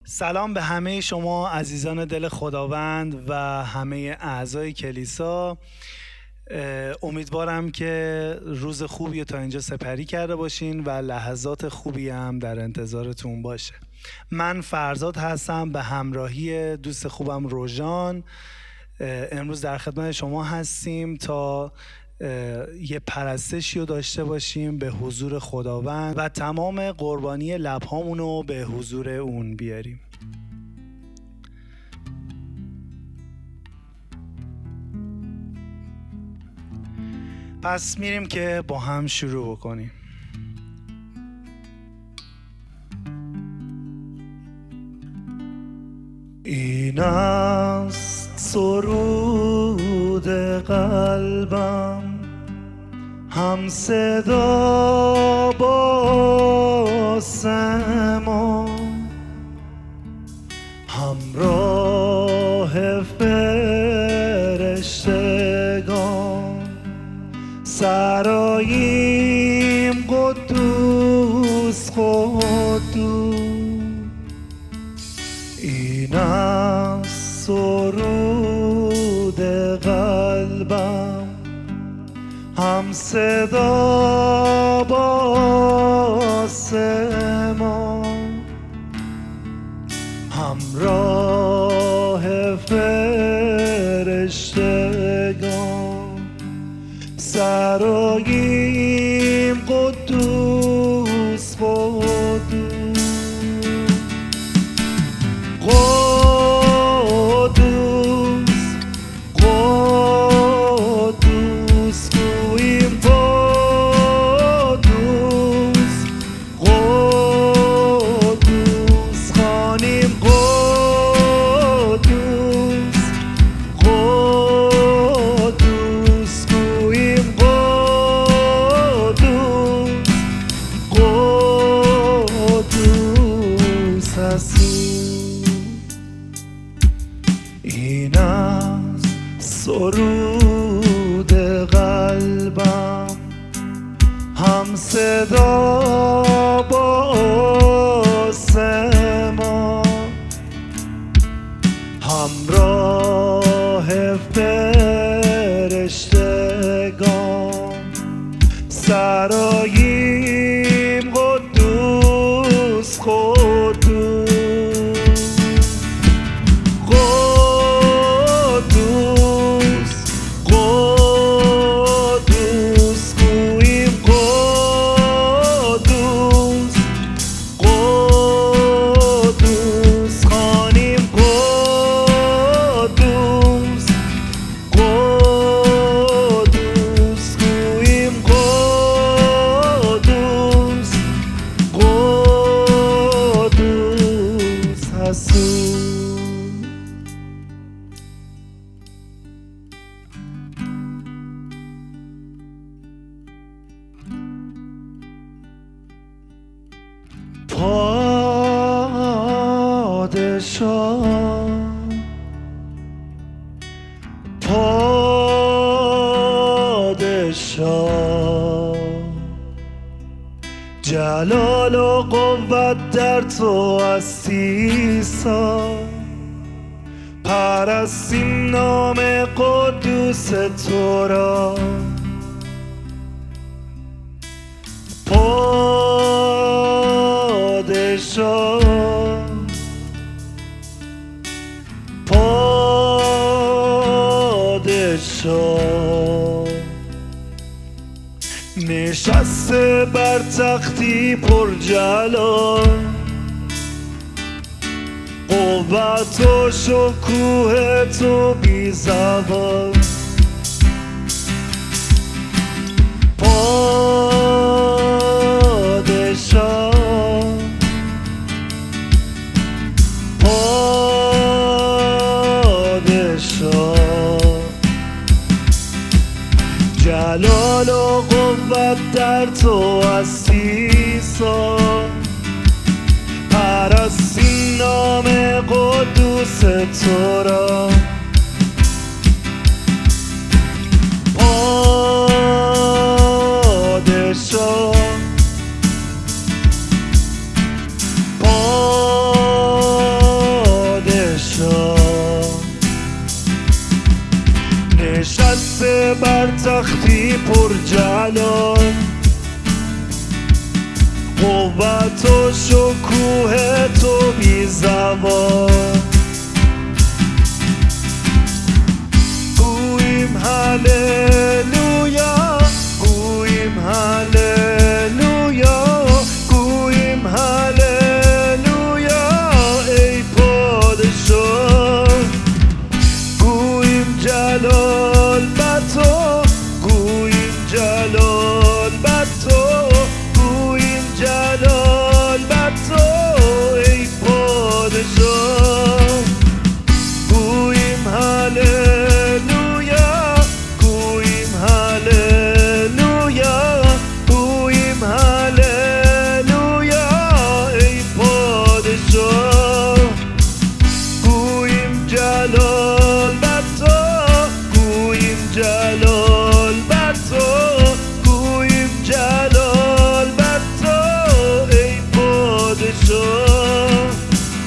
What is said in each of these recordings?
سلام به همه شما عزیزان دل خداوند و همه اعضای کلیسا. امیدوارم که روز خوبی رو تا اینجا سپری کرده باشین و لحظات خوبی هم در انتظارتون باشه. من فرزاد هستم به همراهی دوست خوبم روژان. امروز در خدمت شما هستیم تا یه پرستشی رو داشته باشیم به حضور خداوند و تمام قربانی لبهامون رو به حضور اون بیاریم. پس میریم که با هم شروع بکنیم. این است سرود قلبم، هم صدا با سما، همراه فرشتگان، سراییم قدوس قدوس. این است سرود قلبم، هم صدا با سما، همراه فرشتگان، سراییم قدوس قدوس. قدوس قدوس گوییم قدوس قدوس، خوانیم قدوس قدوس گوییم قدوس قدوس هستی. این است سرود قلبم، هم صدا با سما، همراه فرشتگان، سراییم قدوس قدوس. پادشاه پادشاه، جلال و قوت در تو هستی سا، پرستیم نام قدوس تو را. پادشاه پادشاه، نشسته بر تختی پر جلال، قوت و شکوه تو بی زوال. پادشاه پادشاه، جلال و قوت در تو هستی سا، پرستیم نام قدوس تو را. پادشاه پادشاه، تختی پر جلال، قوت و شکوه تو بی زوال. گوییم هللویا، گوییم هللویا، گوییم هللویا ای پادشاه. گوییم جلال بر تو، گوییم جلال بر تو، گوییم جلال بر تو ای پادشاه. گوییم هللویا، گوییم هللویا، گوییم هللویا ای پادشاه. گوییم جلال بر تو، گوییم جلال بر تو، گوییم جلال بر تو ای پادشاه.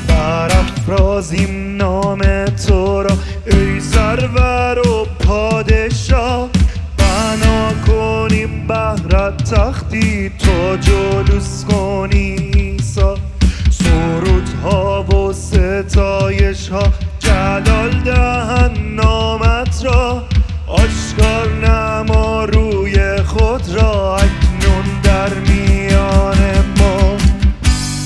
برافرازیم نام تو را ای سرور و پادشاه، بنا کنیم بهرت تختی تا جلوس کنی عیسی. سرودها و ستایش ها جلال دهن نامت را، آشکار نما روی خود را اکنون در میان ما.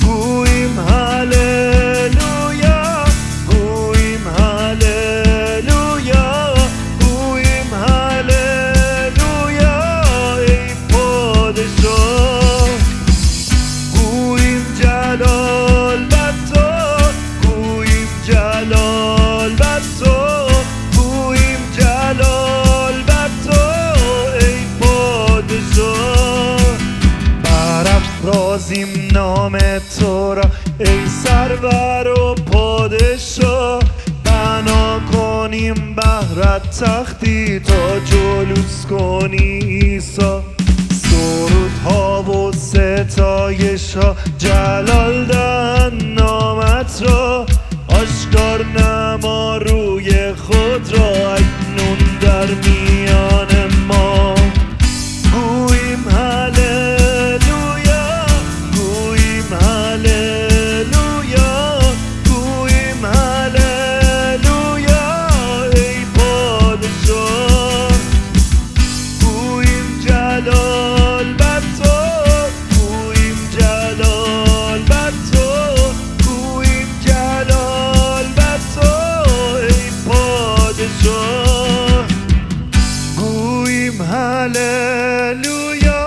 گوییم هللویا، گوییم هللویا، گوییم هللویا ای پادشاه. گوییم جلال بر تو، گوییم جلال بر تو، گوییم جلال بر تو ای پادشاه. برافرازیم نام تو را ای سرور و پادشاه، بنا کنیم بهرت تختی تا جلوس کنی عیسی. سرودها و ستایش ها جلال دهن نامت را، آشکار نما روی خود را اکنون در میان ما. گوییم هللویا، گوییم هللویا، گوییم هللویا ای پادشاه. گوییم جلال بر تو، گوییم جلال بر تو، گوییم جلال بر تو ای پادشاه. گوییم هللویا،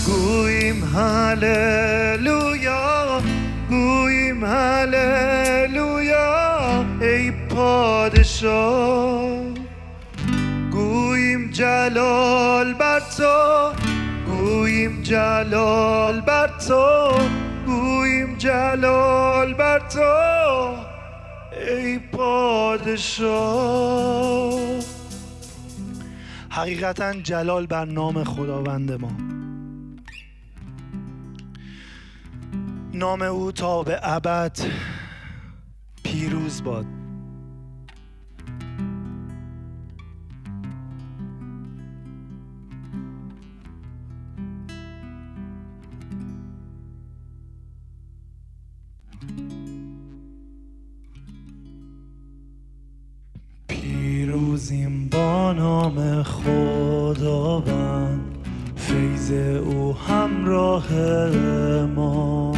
گوییم هللویا، گوییم هللویا ای پادشاه. گوییم جلال بر تو، گوییم جلال بر تو، گوییم جلال بر تو ای پادشاه. حقیقتا جلال بر نام خداوند ما. نام او تا به ابد پیروز باد. پیروزیم با نام خداوند، فیض او همراه ما.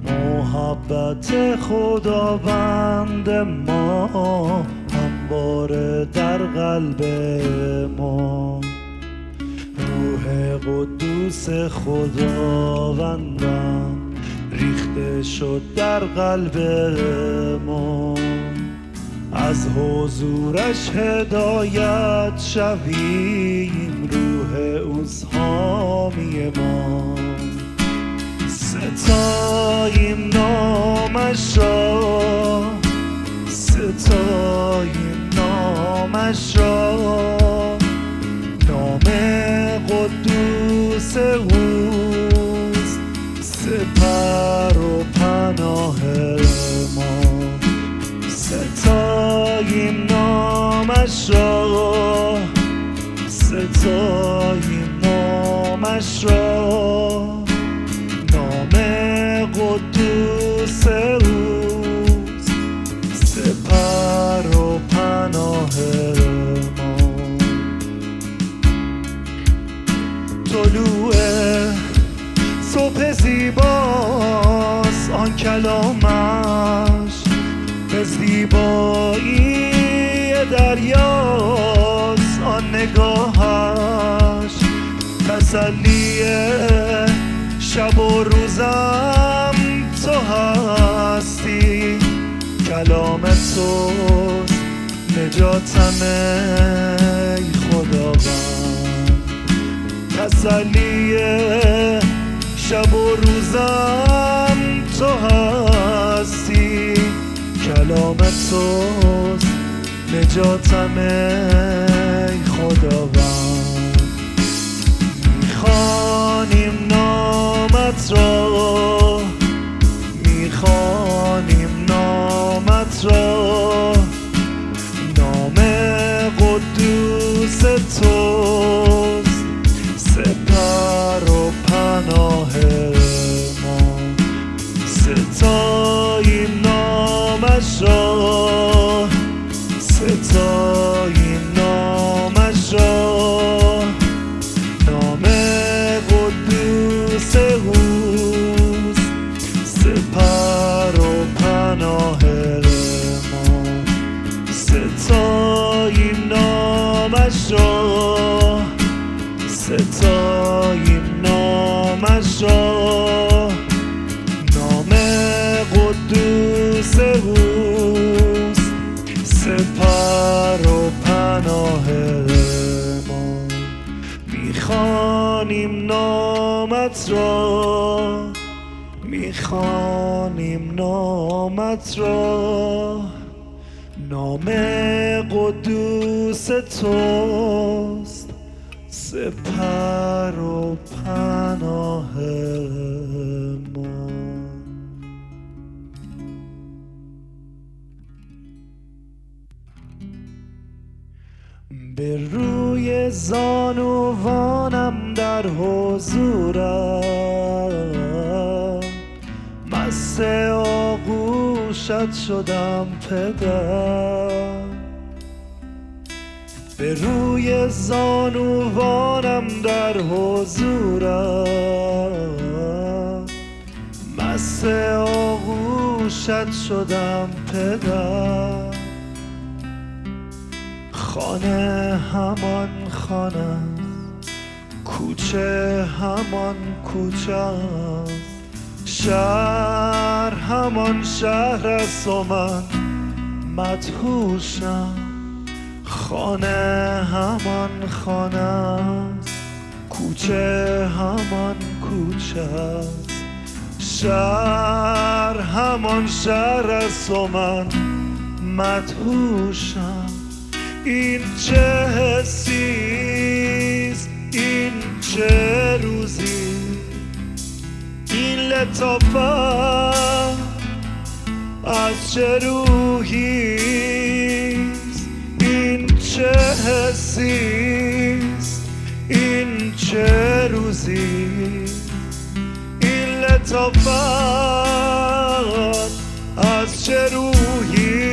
محبت خداوند ما همواره در قلب ما. روح قدوس خداوندم ریخته شد در قلب ما. از حضورش هدایت شویم، روح اوست حامی ما. ستاییم نامش را، ستاییم نامش را. نام قدوس اوست سپر و پناه ما. ستاییم نامش را، قدوس اوست سپر و پناه ما. طلوع صبح زیباست آن کلامش، به زیبایی دریاست آن نگاهش. تسلی شب و روزم تو هستی، کلام توست نجاتم ای خداوند. تسلی شب و روزم تو هستی، کلام توست نجاتم ای خداوند. میخوانیم نامت را، میخوانیم نامت را، نام قدوس توست سپر و پناه ما. ستاییم نامش را، ستاییم نامش را، نام قدوس اوست سپر و پناه ما. ستاییم نامش را، ستاییم نامش را، نام قدوس اوست سپر و پناه ما. میخوانیم نامت را، میخوانیم نامت را، نام قدوس توست سپر و پناه ما. به روی زانوانم در حضورم، مست آغوشت شدم پدر. به روی زانوانم در حضورم، مست آغوشت شدم پدر. خانه همان خانه، کوچه همان کوچه است، شهر همان شهر است و من مدهوشم. خانه همان خانه است، کوچه همان کوچه است، شهر همان شهر است و من مدهوشم. این چه حسیست، این چه روزی، این لطافت از چه روحیست. این چه حسیست، این چه روزی، این لطافت از چه روحیست.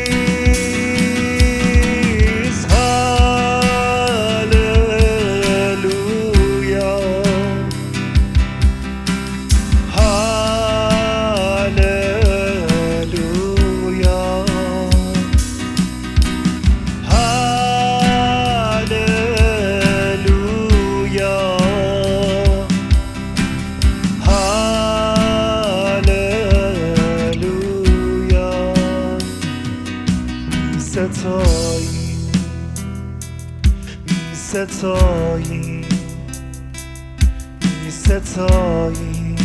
ستاییم، می ستاییم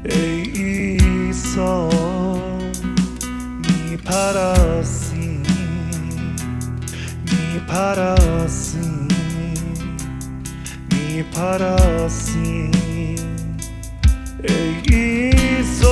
ای عیسی، می پرستیم، می پرستیم، می پرستیم ای عیسی.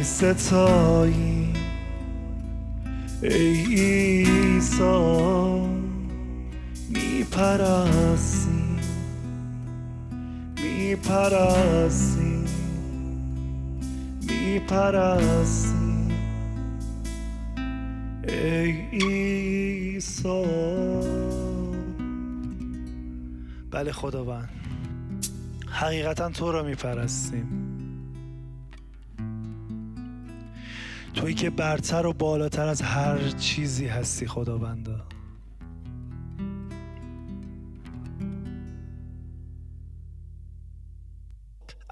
ستایی ای عیسی، میپرستی ای عیسی. بله خداوند، حقیقتا تو را میپرستیم، تویی که برتر و بالاتر از هر چیزی هستی خداوندا.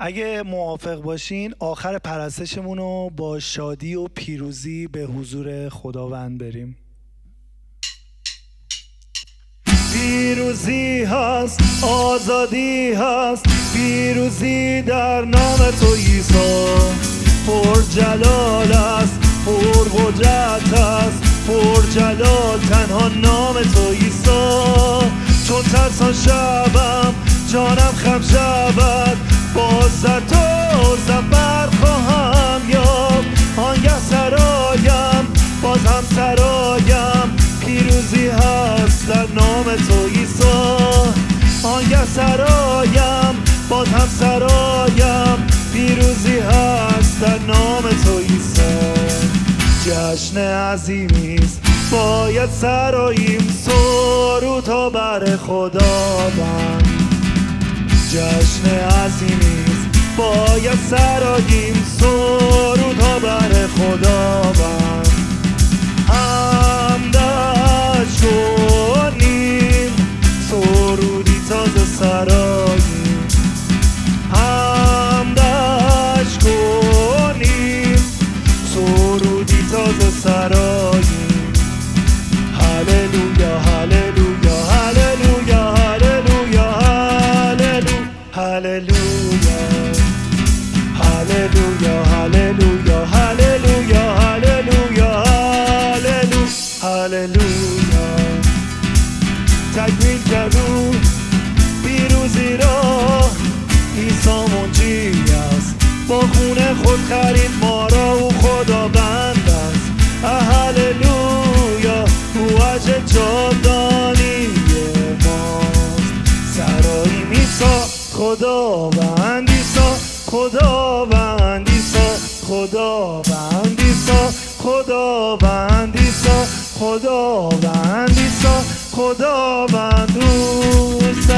اگه موافق باشین آخر پرستشمون رو با شادی و پیروزی به حضور خداوند بریم. پیروزی هست، آزادی هست، پیروزی در نام تو عیسی. پر جلال است، پر قدرت است، پر جلال تنها نام تو عیسی. چون ترسان شبم جانم خم شود، باز در تو زفر خواهم یافت. آنگه سرایم باز هم سرایم، پیروزی هست در نام تو عیسی. آنگه سرایم باز هم سرایم، پیروزی هست در نام تو عیسی. جشن عظیمیست باید سراییم، سرودها بر خداوند. جشن عظیمیست باید سراییم، سرودها بر خداوند. حمدش کنیم، سرودی تازه سراییم. حمدش کنیم، سرودی تازه سراییم. هللویا هللویا هللویا هللویا هللویا هللویا هللویا هللویا هللویا هللویا. تکمیل کردو پیروزی را، عیسی منجی است، با خون خود خرید ما را، او خداوند است. هللویا، او وجه جاودانی ماست. سرایی میسا خداوند عیسی، خداوند عیسی، خداوند عیسی، خداوند عیسی، خداوند عیسی، خداوند دوست